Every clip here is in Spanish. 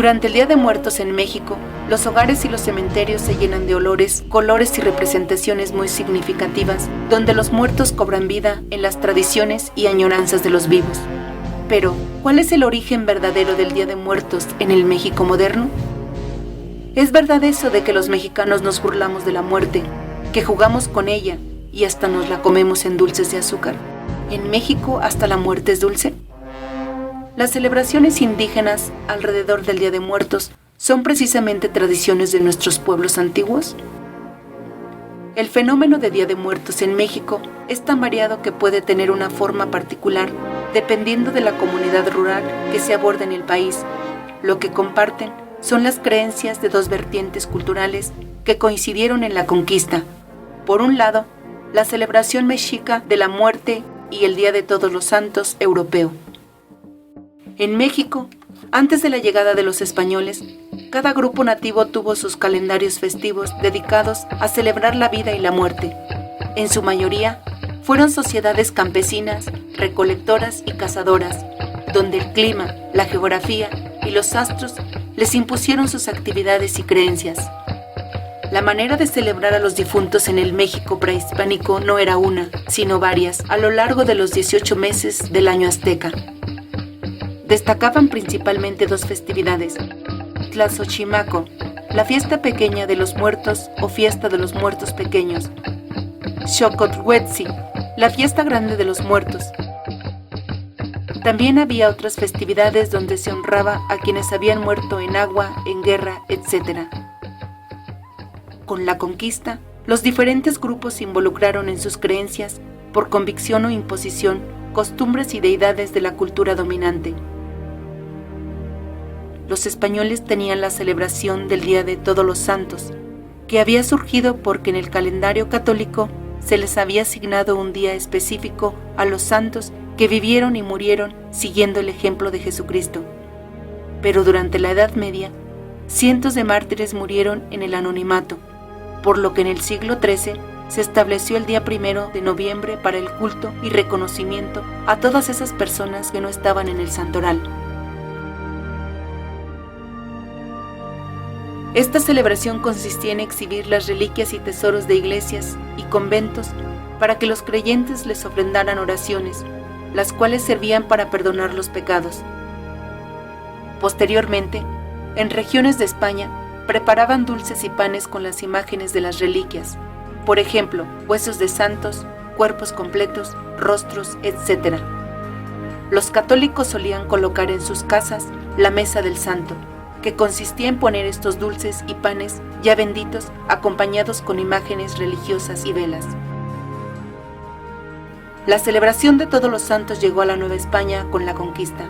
Durante el Día de Muertos en México, los hogares y los cementerios se llenan de olores, colores y representaciones muy significativas, donde los muertos cobran vida en las tradiciones y añoranzas de los vivos. Pero, ¿cuál es el origen verdadero del Día de Muertos en el México moderno? ¿Es verdad eso de que los mexicanos nos burlamos de la muerte, que jugamos con ella y hasta nos la comemos en dulces de azúcar? ¿En México hasta la muerte es dulce? Las celebraciones indígenas alrededor del Día de Muertos son precisamente tradiciones de nuestros pueblos antiguos. El fenómeno de Día de Muertos en México es tan variado que puede tener una forma particular dependiendo de la comunidad rural que se aborda en el país. Lo que comparten son las creencias de dos vertientes culturales que coincidieron en la conquista. Por un lado, la celebración mexica de la muerte y el Día de Todos los Santos europeo. En México, antes de la llegada de los españoles, cada grupo nativo tuvo sus calendarios festivos dedicados a celebrar la vida y la muerte. En su mayoría, fueron sociedades campesinas, recolectoras y cazadoras, donde el clima, la geografía y los astros les impusieron sus actividades y creencias. La manera de celebrar a los difuntos en el México prehispánico no era una, sino varias, a lo largo de los 18 meses del año azteca. Destacaban principalmente dos festividades: Tlazochimaco, la fiesta pequeña de los muertos o fiesta de los muertos pequeños; Xocotl-Huetzli, la fiesta grande de los muertos. También había otras festividades donde se honraba a quienes habían muerto en agua, en guerra, etc. Con la conquista, los diferentes grupos se involucraron en sus creencias, por convicción o imposición, costumbres y deidades de la cultura dominante. Los españoles tenían la celebración del Día de Todos los Santos, que había surgido porque en el calendario católico se les había asignado un día específico a los santos que vivieron y murieron siguiendo el ejemplo de Jesucristo. Pero durante la Edad Media, cientos de mártires murieron en el anonimato, por lo que en el siglo XIII se estableció el día 1 de noviembre para el culto y reconocimiento a todas esas personas que no estaban en el santoral. Esta celebración consistía en exhibir las reliquias y tesoros de iglesias y conventos para que los creyentes les ofrendaran oraciones, las cuales servían para perdonar los pecados. Posteriormente, en regiones de España, preparaban dulces y panes con las imágenes de las reliquias, por ejemplo, huesos de santos, cuerpos completos, rostros, etc. Los católicos solían colocar en sus casas la mesa del santo, que consistía en poner estos dulces y panes ya benditos acompañados con imágenes religiosas y velas. La celebración de Todos los Santos llegó a la Nueva España con la conquista,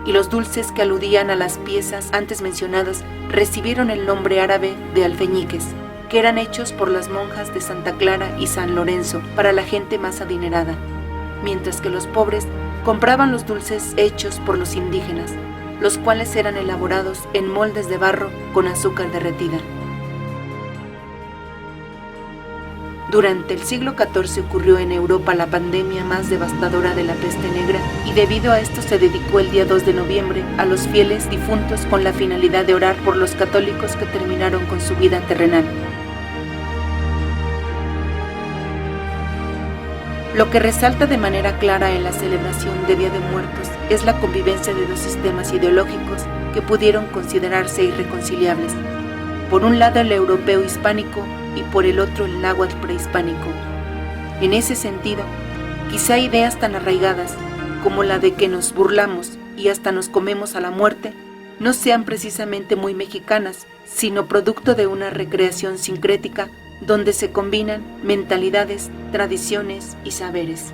y los dulces que aludían a las piezas antes mencionadas recibieron el nombre árabe de alfeñiques, que eran hechos por las monjas de Santa Clara y San Lorenzo para la gente más adinerada, mientras que los pobres compraban los dulces hechos por los indígenas, los cuales eran elaborados en moldes de barro con azúcar derretida. Durante el siglo XIV ocurrió en Europa la pandemia más devastadora de la peste negra, y debido a esto se dedicó el día 2 de noviembre a los fieles difuntos con la finalidad de orar por los católicos que terminaron con su vida terrenal. Lo que resalta de manera clara en la celebración de Día de Muertos es la convivencia de dos sistemas ideológicos que pudieron considerarse irreconciliables. Por un lado el europeo hispánico y por el otro el náhuatl prehispánico. En ese sentido, quizá ideas tan arraigadas como la de que nos burlamos y hasta nos comemos a la muerte no sean precisamente muy mexicanas, sino producto de una recreación sincrética donde se combinan mentalidades, tradiciones y saberes.